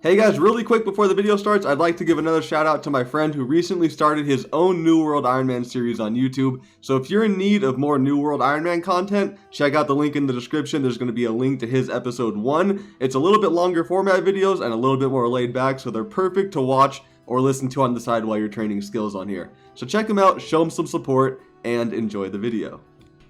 Hey guys, really quick before the video starts, I'd like to give another shout out to my friend who recently started his own New World Ironman series on YouTube. So if you're in need of more New World Ironman content, check out the link in the description. There's going to be a link to his episode 1. It's a little bit longer format videos and a little bit more laid back, so they're perfect to watch or listen to on the side while you're training skills on here. So check him out, show him some support, and enjoy the video.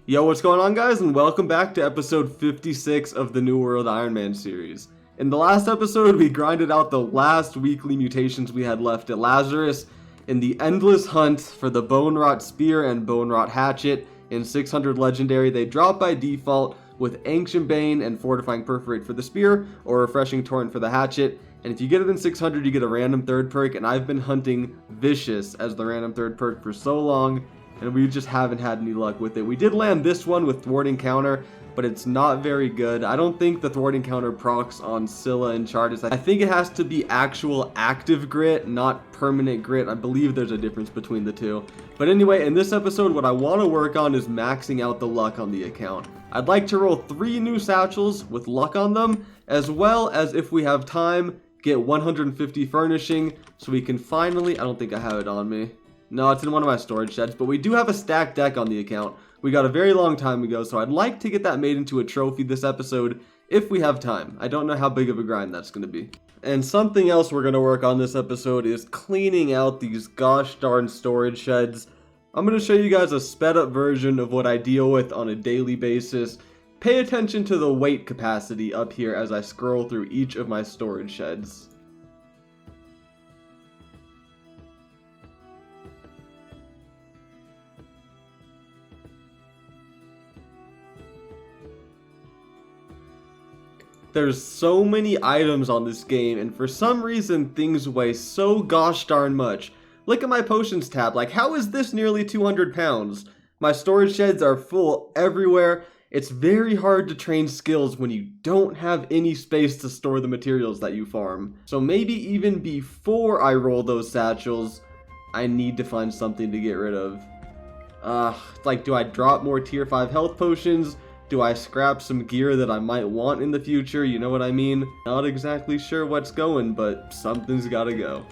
Yo, what's going on guys, and welcome back to episode 56 of the New World Ironman series. In the last episode, we grinded out the last weekly mutations we had left at Lazarus in the endless hunt for the Bone Rot Spear and Bone Rot Hatchet. In 600 Legendary, they drop by default with Ancient Bane and Fortifying Perforate for the Spear, or Refreshing Torrent for the Hatchet. And if you get it in 600, you get a random third perk, and I've been hunting Vicious as the random third perk for so long, and we just haven't had any luck with it. We did land this one with Thwarting Counter, but it's not very good. I don't think the Thwarting Counter procs on Scylla and Chartis. I think it has to be actual active grit, not permanent grit. I believe there's a difference between the two. But anyway, in this episode, what I want to work on is maxing out the luck on the account. I'd like to roll 3 new satchels with luck on them, as well as, if we have time, get 150 furnishing, so we can finally... I don't think I have it on me. No, it's in one of my storage sheds, but we do have a stacked deck on the account. We got a very long time ago, so I'd like to get that made into a trophy this episode if we have time. I don't know how big of a grind that's going to be. And something else we're going to work on this episode is cleaning out these gosh darn storage sheds. I'm going to show you guys a sped up version of what I deal with on a daily basis. Pay attention to the weight capacity up here as I scroll through each of my storage sheds. There's so many items on this game, and for some reason things weigh so gosh darn much. Look at my potions tab, like how is this nearly 200 pounds? My storage sheds are full everywhere. It's very hard to train skills when you don't have any space to store the materials that you farm. So maybe even before I roll those satchels, I need to find something to get rid of. Like, do I drop more tier 5 health potions? Do I scrap some gear that I might want in the future? You know what I mean? Not exactly sure what's going, but something's gotta go.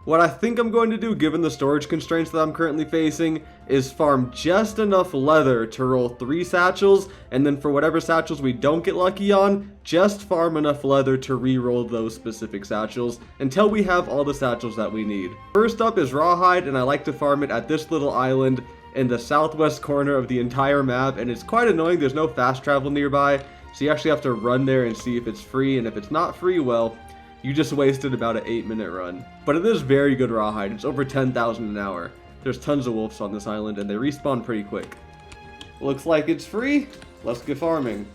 What I think I'm going to do, given the storage constraints that I'm currently facing, is farm just enough leather to roll 3 satchels, and then for whatever satchels we don't get lucky on, just farm enough leather to re-roll those specific satchels until we have all the satchels that we need. First up is Rawhide, and I like to farm it at this little island in the southwest corner of the entire map, and it's quite annoying. There's no fast travel nearby, so you actually have to run there and see if it's free, and if it's not free, well, you just wasted about an 8-minute run. But it is very good Rawhide. It's over 10,000 an hour. There's tons of wolves on this island, and they respawn pretty quick. Looks like it's free. Let's get farming.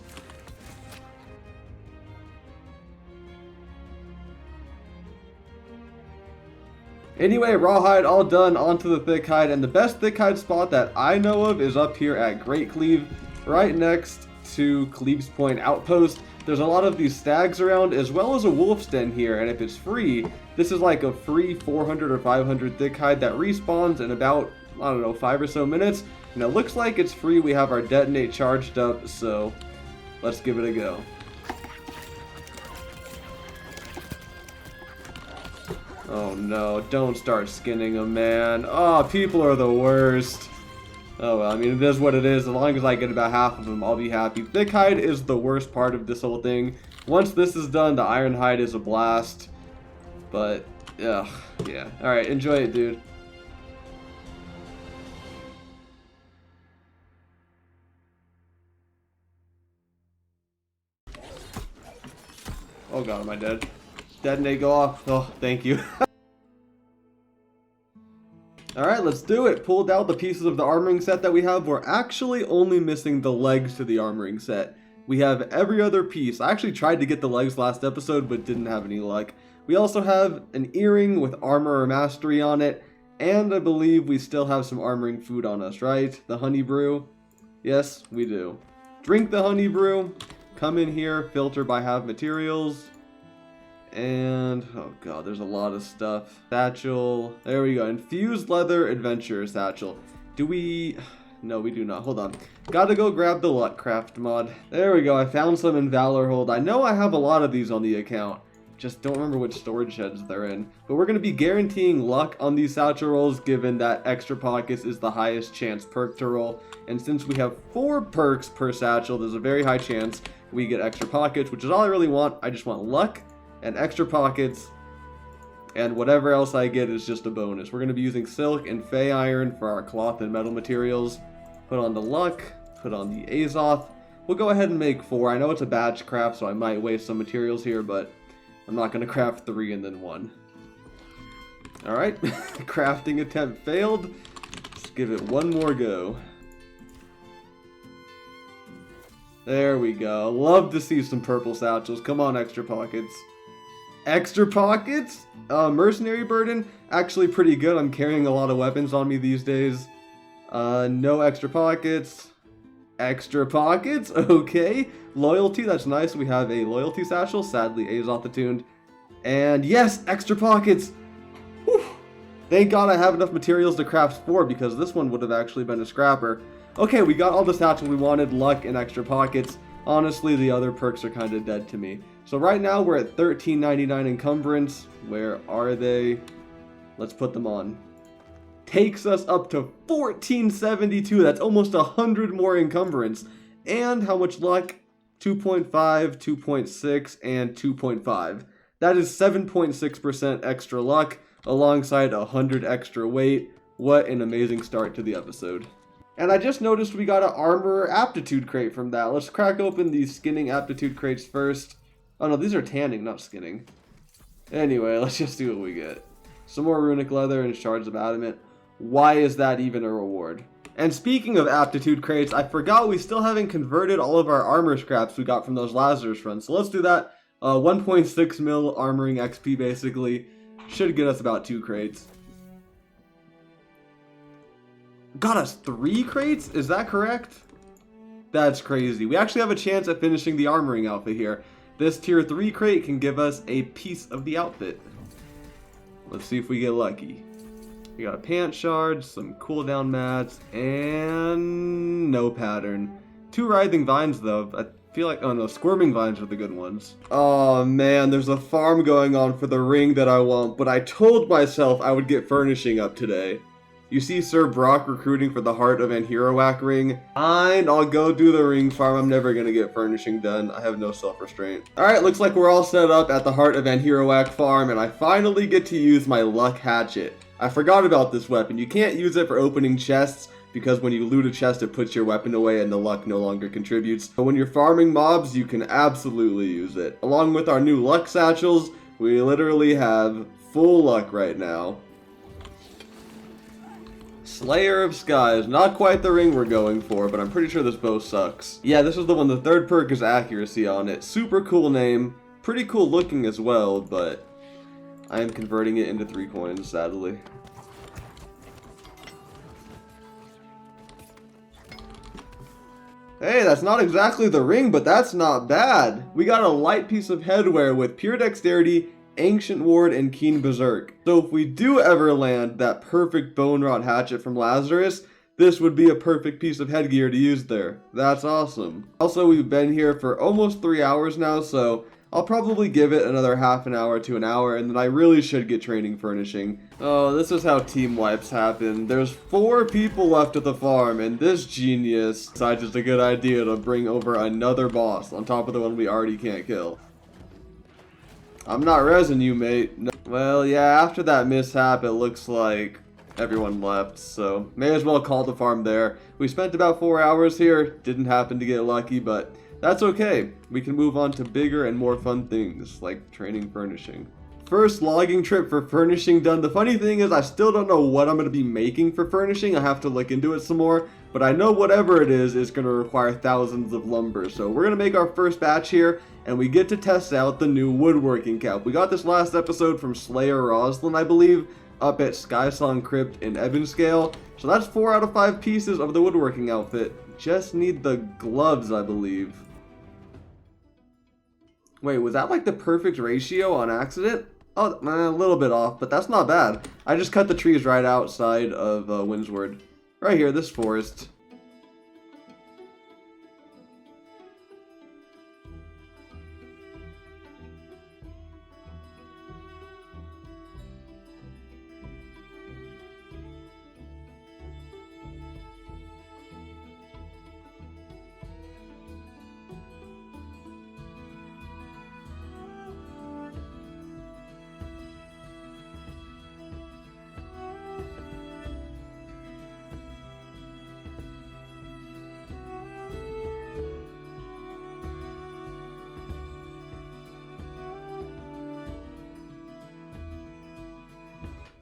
Anyway, Rawhide all done, onto the Thickhide, and the best Thickhide spot that I know of is up here at Great Cleave, right next to Cleave's Point Outpost. There's a lot of these stags around, as well as a wolf's den here, and if it's free, this is like a free 400 or 500 Thickhide that respawns in about, I don't know, 5 or so minutes, and it looks like it's free. We have our detonate charged up, so let's give it a go. Oh no, don't start skinning them, man. Oh, people are the worst. Oh well, I mean, it is what it is. As long as I get about half of them, I'll be happy. Thickhide is the worst part of this whole thing. Once this is done, the Ironhide is a blast. But, ugh, yeah. Alright, enjoy it, dude. Oh god, am I dead? Detonate, go off. Oh, thank you. Alright, let's do it. Pulled out the pieces of the armoring set that we have. We're actually only missing the legs to the armoring set. We have every other piece. I actually tried to get the legs last episode, but didn't have any luck. We also have an earring with armor or mastery on it, and I believe we still have some armoring food on us, right? The honey brew? Yes, we do. Drink the honey brew. Come in here, filter by have materials. And, oh god, there's a lot of stuff. Satchel. There we go. Infused leather adventure satchel. Do we... No, we do not. Hold on. Gotta go grab the luck craft mod. There we go. I found some in Valor Hold. I know I have a lot of these on the account. Just don't remember which storage sheds they're in. But we're going to be guaranteeing luck on these satchel rolls, given that extra pockets is the highest chance perk to roll. And since we have 4 perks per satchel, there's a very high chance we get extra pockets, which is all I really want. I just want luck and extra pockets. And whatever else I get is just a bonus. We're going to be using silk and fey iron for our cloth and metal materials. Put on the luck, put on the Azoth. We'll go ahead and make 4. I know it's a batch craft, so I might waste some materials here, but I'm not going to craft 3 and then 1. Alright, crafting attempt failed. Let's give it one more go. There we go. Love to see some purple satchels. Come on, extra pockets. Extra pockets? Mercenary burden? Actually pretty good. I'm carrying a lot of weapons on me these days. No extra pockets. Extra pockets? Okay. Loyalty, that's nice. We have a loyalty satchel. Sadly, Azoth attuned. And yes, extra pockets! Whew. Thank God I have enough materials to craft 4, because this one would have actually been a scrapper. Okay, we got all the satchels we wanted, luck and extra pockets. Honestly, the other perks are kind of dead to me. So right now we're at $13.99 encumbrance. Where are they? Let's put them on. Takes us up to $14.72. That's almost 100 more encumbrance. And how much luck? 2.5, 2.6, and 2.5. That is 7.6% extra luck alongside 100 extra weight. What an amazing start to the episode. And I just noticed we got an armor aptitude crate from that. Let's crack open these skinning aptitude crates first. Oh no, these are tanning, not skinning. Anyway, let's just see what we get. Some more runic leather and shards of adamant. Why is that even a reward? And speaking of aptitude crates, I forgot we still haven't converted all of our armor scraps we got from those Lazarus runs. So let's do that. 1.6 mil armoring XP basically. Should get us about 2 crates. Got us 3 crates? Is that correct? That's crazy. We actually have a chance at finishing the armoring outfit here. This tier 3 crate can give us a piece of the outfit. Let's see if we get lucky. We got a pant shard, some cooldown mats, and no pattern. 2 writhing vines though. I feel like, oh no, squirming vines are the good ones. Oh man, there's a farm going on for the ring that I want, but I told myself I would get furnishing up today. You see Sir Brock recruiting for the Heart of Anhirawak ring? Fine, I'll go do the ring farm. I'm never gonna get furnishing done. I have no self-restraint. Alright, looks like we're all set up at the Heart of Anhirawak farm, and I finally get to use my luck hatchet. I forgot about this weapon. You can't use it for opening chests, because when you loot a chest, it puts your weapon away and the luck no longer contributes. But when you're farming mobs, you can absolutely use it. Along with our new luck satchels, we literally have full luck right now. Slayer of Skies, not quite the ring we're going for, but I'm pretty sure this bow sucks. Yeah, this is the one. The 3rd perk is accuracy on it. Super cool name, pretty cool looking as well, but I am converting it into 3 coins, sadly. Hey, that's not exactly the ring, but that's not bad. We got a light piece of headwear with pure dexterity, ancient ward, and keen berserk. So if we do ever land that perfect bone rot hatchet from Lazarus, this would be a perfect piece of headgear to use there. That's awesome. Also, we've been here for almost 3 hours now, so I'll probably give it another half an hour to an hour, and then I really should get training furnishing. Oh, this is how team wipes happen. There's 4 people left at the farm, and this genius decides it's a good idea to bring over another boss on top of the one we already can't kill. I'm not resin you, mate. No. Well, yeah, after that mishap, it looks like everyone left, so may as well call the farm there. We spent about 4 hours here, didn't happen to get lucky, but that's okay. We can move on to bigger and more fun things, like training furnishing. First logging trip for furnishing done. The funny thing is I still don't know what I'm going to be making for furnishing. I have to look into it some more, but I know whatever it is going to require thousands of lumber. So we're going to make our first batch here, and we get to test out the new woodworking cap. We got this last episode from Slayer Roslyn, I believe, up at Skysong Crypt in Evanscale. So that's 4 out of 5 pieces of the woodworking outfit. Just need the gloves, I believe. Wait, was that like the perfect ratio on accident? Oh, a little bit off, but that's not bad. I just cut the trees right outside of Windsward. Right here, this forest.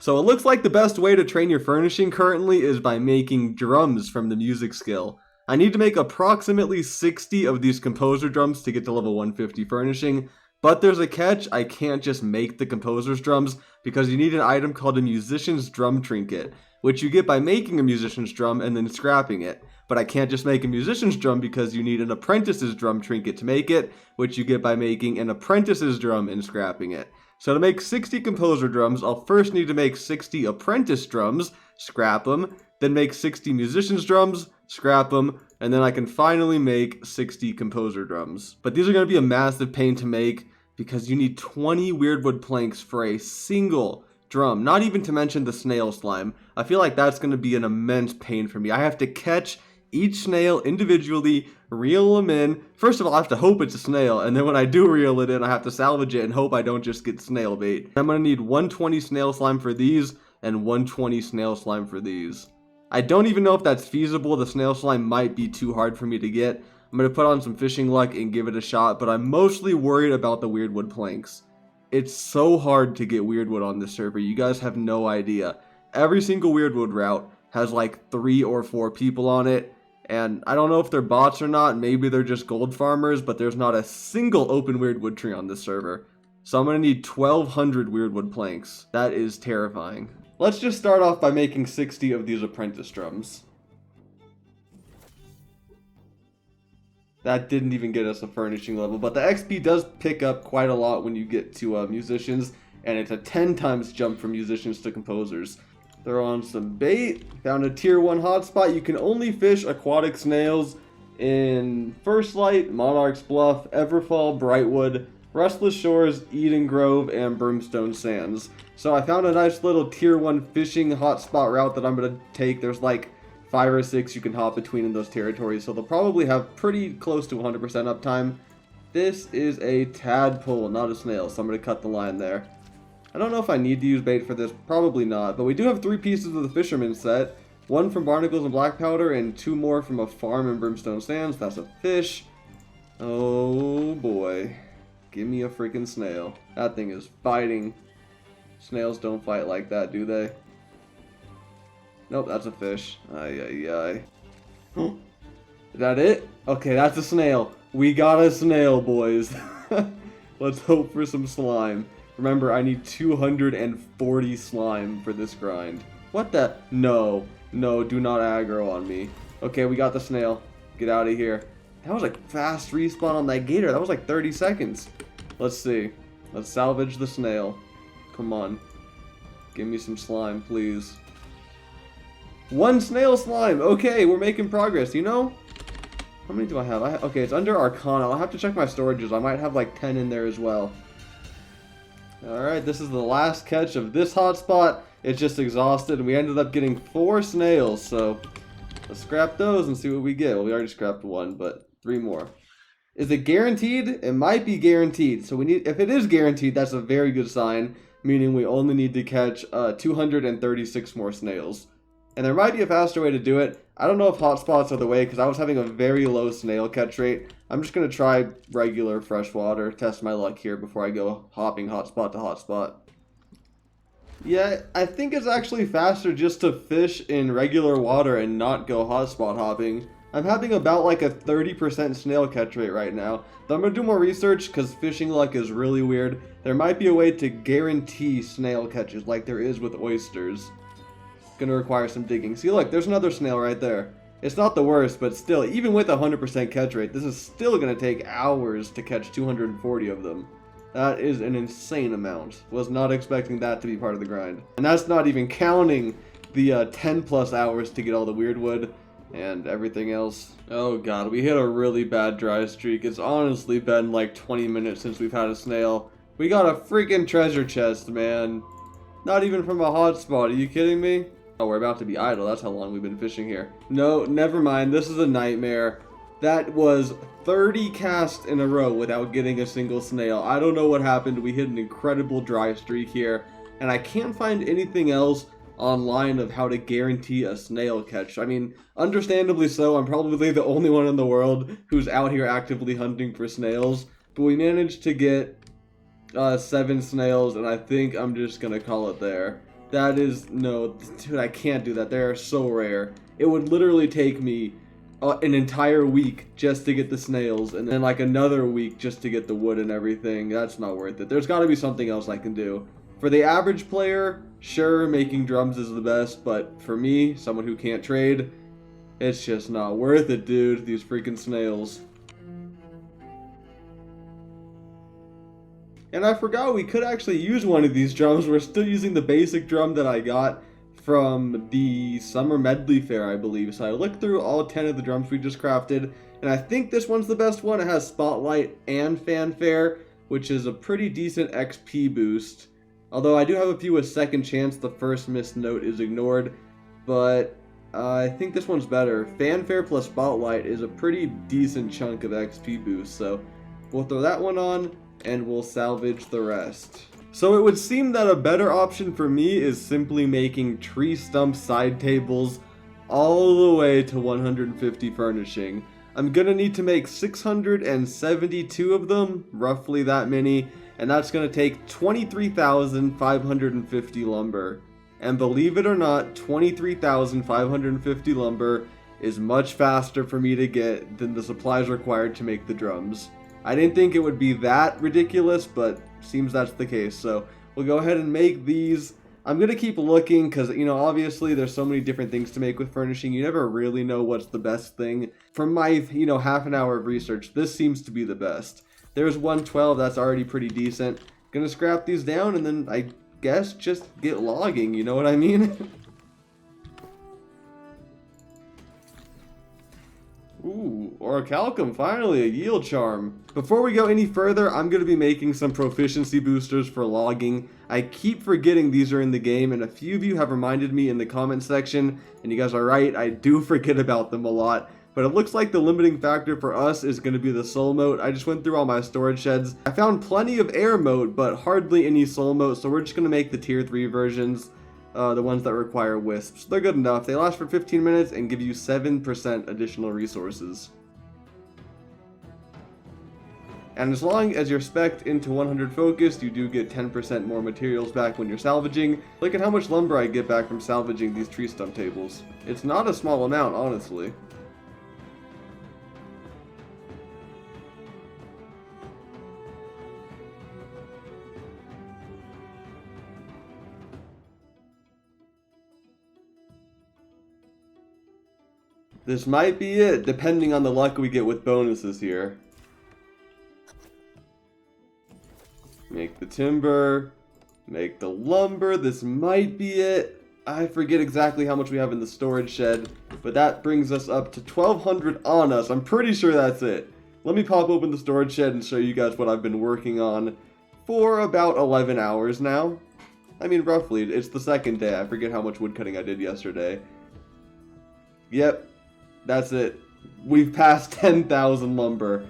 So it looks like the best way to train your furnishing currently is by making drums from the music skill. I need to make approximately 60 of these composer drums to get to level 150 furnishing, but there's a catch. I can't just make the composer's drums because you need an item called a musician's drum trinket, which you get by making a musician's drum and then scrapping it. But I can't just make a musician's drum because you need an apprentice's drum trinket to make it, which you get by making an apprentice's drum and scrapping it. So to make 60 composer drums, I'll first need to make 60 apprentice drums, scrap them, then make 60 musician's drums, scrap them, and then I can finally make 60 composer drums. But these are going to be a massive pain to make because you need 20 weirdwood planks for a single drum, not even to mention the snail slime. I feel like that's going to be an immense pain for me. I have to catch each snail individually, reel them in. First of all, I have to hope it's a snail, and then when I do reel it in, I have to salvage it and hope I don't just get snail bait. I'm going to need 120 snail slime for these, and 120 snail slime for these. I don't even know if that's feasible. The snail slime might be too hard for me to get. I'm going to put on some fishing luck and give it a shot, but I'm mostly worried about the weirdwood planks. It's so hard to get weirdwood on this server. You guys have no idea. Every single weirdwood route has like 3 or 4 people on it. And I don't know if they're bots or not, maybe they're just gold farmers, but there's not a single open weirdwood tree on this server. So I'm going to need 1,200 weirdwood planks. That is terrifying. Let's just start off by making 60 of these apprentice drums. That didn't even get us a furnishing level, but the XP does pick up quite a lot when you get to musicians, and it's a 10 times jump from musicians to composers. Throw on some bait. Found a tier 1 hotspot. You can only fish aquatic snails in First Light, Monarch's Bluff, Everfall, Brightwood, Restless Shores, Eden Grove, and Brimstone Sands. So I found a nice little tier 1 fishing hotspot route that I'm going to take. There's like 5 or 6 you can hop between in those territories, so they'll probably have pretty close to 100% uptime. This is a tadpole, not a snail, so I'm going to cut the line there. I don't know if I need to use bait for this, probably not, but we do have 3 pieces of the fisherman set. 1 from barnacles and black powder, and 2 more from a farm in Brimstone Sands. That's a fish. Oh boy. Give me a freaking snail. That thing is fighting. Snails don't fight like that, do they? Nope, that's a fish. Ay, ay, ay. Huh? Is that it? Okay, that's a snail. We got a snail, boys. Let's hope for some slime. Remember, I need 240 slime for this grind. What the? No. No, do not aggro on me. Okay, we got the snail. Get out of here. That was a fast respawn on that gator. That was like 30 seconds. Let's see. Let's salvage the snail. Come on. Give me some slime, please. 1 snail slime. Okay, we're making progress. You know? How many do I have? Okay, it's under Arcana. I'll have to check my storages. I might have like 10 in there as well. Alright, this is the last catch of this hotspot. It's just exhausted, and we ended up getting 4 snails, so let's scrap those and see what we get. Well, we already scrapped 1, but 3 more. Is it guaranteed? It might be guaranteed. So we need, if it is guaranteed, that's a very good sign, meaning we only need to catch 236 more snails. And there might be a faster way to do it. I don't know if hotspots are the way, because I was having a very low snail catch rate. I'm just going to try regular freshwater, test my luck here before I go hopping hotspot to hotspot. Yeah, I think it's actually faster just to fish in regular water and not go hotspot hopping. I'm having about like a 30% snail catch rate right now. But I'm going to do more research because fishing luck is really weird. There might be a way to guarantee snail catches like there is with oysters. Going to require some digging. See, look, there's another snail right there. It's not the worst, but still, even with a 100% catch rate, this is still going to take hours to catch 240 of them. That is an insane amount. Was not expecting that to be part of the grind. And that's not even counting the 10 plus hours to get all the weirdwood and everything else. Oh god, we hit a really bad dry streak. It's honestly been like 20 minutes since we've had a snail. We got a freaking treasure chest, man. Not even from a hotspot. Are you kidding me? Oh, we're about to be idle. That's how long we've been fishing here. No, never mind. This is a nightmare. That was 30 casts in a row without getting a single snail. I don't know what happened. We hit an incredible dry streak here. And I can't find anything else online of how to guarantee a snail catch. I mean, understandably so. I'm probably the only one in the world who's out here actively hunting for snails. But we managed to get 7 snails, and I think I'm just going to call it there. That is, no, dude, I can't do that. They are so rare. It would literally take me an entire week just to get the snails, and then like another week just to get the wood and everything. That's not worth it. There's got to be something else I can do. For the average player, sure, making drums is the best, but for me, someone who can't trade, it's just not worth it, dude. These freaking snails. And I forgot we could actually use one of these drums. We're still using the basic drum that I got from the Summer Medley Fair, I believe. So I looked through all 10 of the drums we just crafted, and I think this one's the best one. It has Spotlight and Fanfare, which is a pretty decent XP boost. Although I do have a few with Second Chance. The first missed note is ignored, but I think this one's better. Fanfare plus Spotlight is a pretty decent chunk of XP boost, so we'll throw that one on, and we'll salvage the rest. So it would seem that a better option for me is simply making tree stump side tables all the way to 150 furnishing. I'm gonna need to make 672 of them, roughly that many, and that's gonna take 23,550 lumber. And believe it or not, 23,550 lumber is much faster for me to get than the supplies required to make the drums. I didn't think it would be that ridiculous, but seems that's the case. So we'll go ahead and make these. I'm going to keep looking because, you know, obviously there's so many different things to make with furnishing. You never really know what's the best thing. From my, you know, half an hour of research, this seems to be the best. There's 112. That's already pretty decent. Going to scrap these down and then I guess just get logging. You know what I mean? Ooh, orichalcum, finally, a yield charm. Before we go any further, I'm going to be making some proficiency boosters for logging. I keep forgetting these are in the game, and a few of you have reminded me in the comment section, and you guys are right, I do forget about them a lot. But it looks like the limiting factor for us is going to be the soul mote. I just went through all my storage sheds. I found plenty of air mote, but hardly any soul mote, so we're just going to make the tier 3 versions. The ones that require wisps. They're good enough. They last for 15 minutes and give you 7% additional resources. And as long as you're spec'd into 100 focused, you do get 10% more materials back when you're salvaging. Look at how much lumber I get back from salvaging these tree stump tables. It's not a small amount, honestly. This might be it, depending on the luck we get with bonuses here. Make the timber, make the lumber, this might be it. I forget exactly how much we have in the storage shed, but that brings us up to 1,200 on us. I'm pretty sure that's it. Let me pop open the storage shed and show you guys what I've been working on for about 11 hours now. I mean, roughly, it's the second day. I forget how much woodcutting I did yesterday. Yep. That's it. We've passed 10,000 lumber.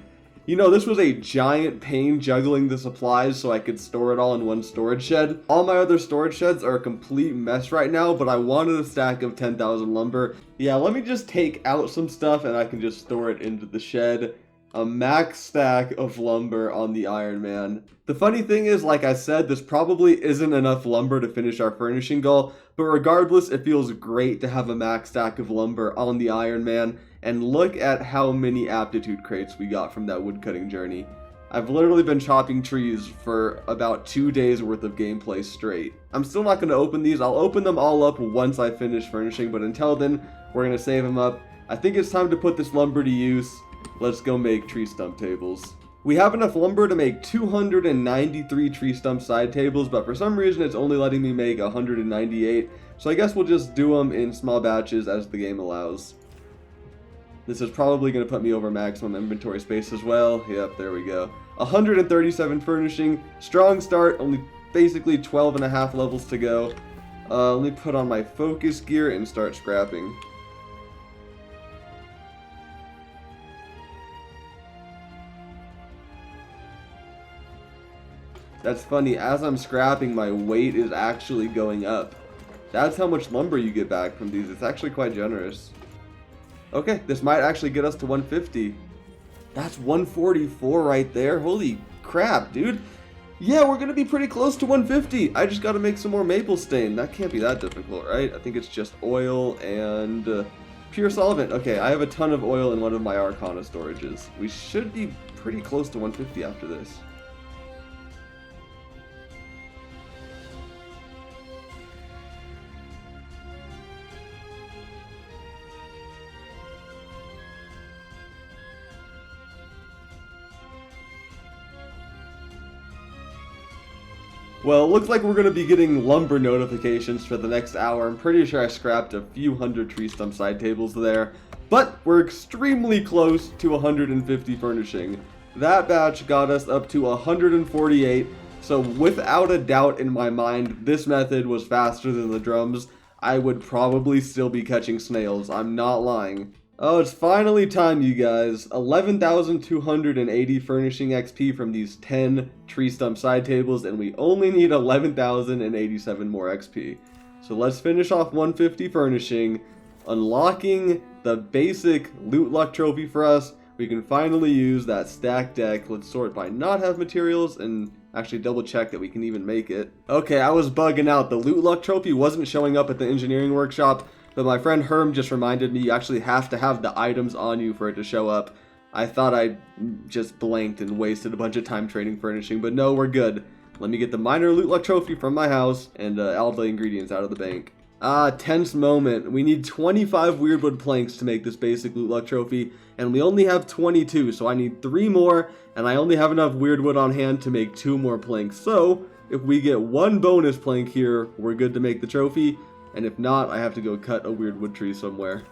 You know, this was a giant pain juggling the supplies so I could store it all in one storage shed. All my other storage sheds are a complete mess right now, but I wanted a stack of 10,000 lumber. Yeah, let me just take out some stuff and I can just store it into the shed. A max stack of lumber on the Ironman. The funny thing is, like I said, this probably isn't enough lumber to finish our furnishing goal, but regardless, it feels great to have a max stack of lumber on the Ironman, and look at how many aptitude crates we got from that woodcutting journey. I've literally been chopping trees for about 2 days worth of gameplay straight. I'm still not going to open these. I'll open them all up once I finish furnishing, but until then, we're going to save them up. I think it's time to put this lumber to use. Let's go make tree stump tables. We have enough lumber to make 293 tree stump side tables, but for some reason it's only letting me make 198, so I guess we'll just do them in small batches as the game allows. This is probably going to put me over maximum inventory space as well. Yep, there we go. 137 furnishing, strong start, only basically 12 and a half levels to go. Let me put on my focus gear and start scrapping. That's funny, as I'm scrapping, my weight is actually going up. That's how much lumber you get back from these. It's actually quite generous. Okay, this might actually get us to 150. That's 144 right there. Holy crap, dude. Yeah, we're gonna be pretty close to 150. I just gotta make some more maple stain. That can't be that difficult, right? I think it's just oil and pure solvent. Okay, I have a ton of oil in one of my Arcana storages. We should be pretty close to 150 after this. Well, it looks like we're going to be getting lumber notifications for the next hour. I'm pretty sure I scrapped a few hundred tree stump side tables there. But we're extremely close to 150 furnishing. That batch got us up to 148. So without a doubt in my mind, this method was faster than the drums. I would probably still be catching snails. I'm not lying. Oh, it's finally time, you guys. 11,280 furnishing XP from these 10 tree stump side tables, and we only need 11,087 more XP. So let's finish off 150 furnishing, unlocking the basic loot luck trophy for us. We can finally use that stack deck. Let's sort by not have materials and actually double check that we can even make it. Okay, I was bugging out. The loot luck trophy wasn't showing up at the engineering workshop. But my friend Herm just reminded me you actually have to have the items on you for it to show up. I thought I just blanked and wasted a bunch of time training furnishing, but no, we're good. Let me get the minor loot luck trophy from my house and all the ingredients out of the bank. Tense moment. We need 25 weirdwood planks to make this basic loot luck trophy, and we only have 22, so I need 3 more, and I only have enough weirdwood on hand to make 2 more planks. So, if we get 1 bonus plank here, we're good to make the trophy. And if not, I have to go cut a weird wood tree somewhere.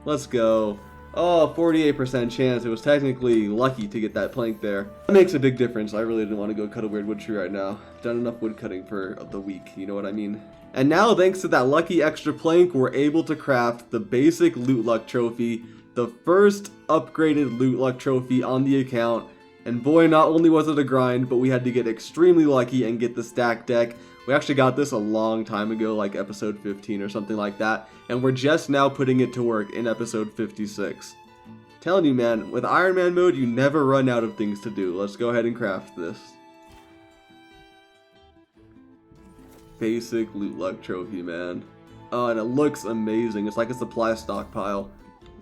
Let's go. Oh, 48% chance. It was technically lucky to get that plank there. That makes a big difference. I really didn't want to go cut a weird wood tree right now. I've done enough wood cutting for the week, you know what I mean? And now, thanks to that lucky extra plank, we're able to craft the basic loot luck trophy, the first upgraded loot luck trophy on the account. And boy, not only was it a grind, but we had to get extremely lucky and get the stack deck. We actually got this a long time ago, like episode 15 or something like that, and we're just now putting it to work in episode 56. Telling you, man, with Ironman mode, you never run out of things to do. Let's go ahead and craft this. Basic loot luck trophy, man. Oh, and it looks amazing. It's like a supply stockpile.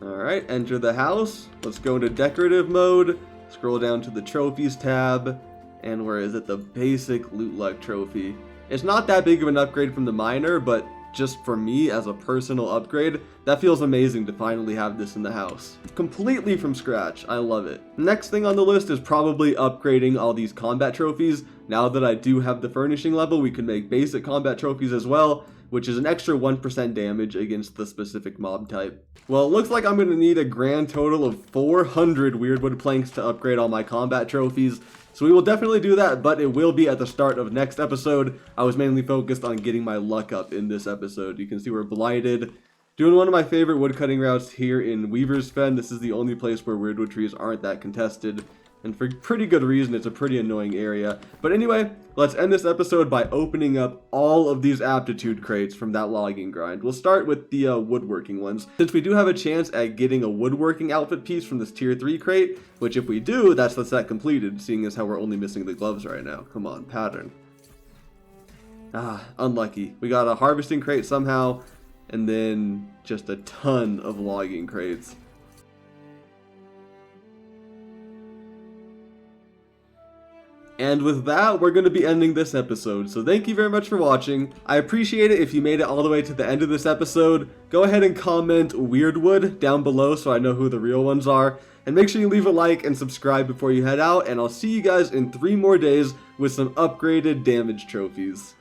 Alright, enter the house. Let's go into decorative mode. Scroll down to the trophies tab. And where is it? The basic loot luck trophy. It's not that big of an upgrade from the minor, but just for me as a personal upgrade, that feels amazing to finally have this in the house. Completely from scratch. I love it. Next thing on the list is probably upgrading all these combat trophies. Now that I do have the furnishing level, we can make basic combat trophies as well, which is an extra 1% damage against the specific mob type. Well, it looks like I'm going to need a grand total of 400 weirdwood planks to upgrade all my combat trophies. So we will definitely do that, but it will be at the start of next episode. I was mainly focused on getting my luck up in this episode. You can see we're blighted. Doing one of my favorite woodcutting routes here in Weaver's Fen. This is the only place where weirdwood trees aren't that contested. And for pretty good reason, it's a pretty annoying area. But anyway, let's end this episode by opening up all of these aptitude crates from that logging grind. We'll start with the woodworking ones. Since we do have a chance at getting a woodworking outfit piece from this tier 3 crate, which if we do, that's the set completed, seeing as how we're only missing the gloves right now. Come on, pattern. Unlucky. We got a harvesting crate somehow, and then just a ton of logging crates. And with that, we're going to be ending this episode, so thank you very much for watching. I appreciate it if you made it all the way to the end of this episode. Go ahead and comment Weirdwood down below so I know who the real ones are. And make sure you leave a like and subscribe before you head out, and I'll see you guys in 3 more days with some upgraded damage trophies.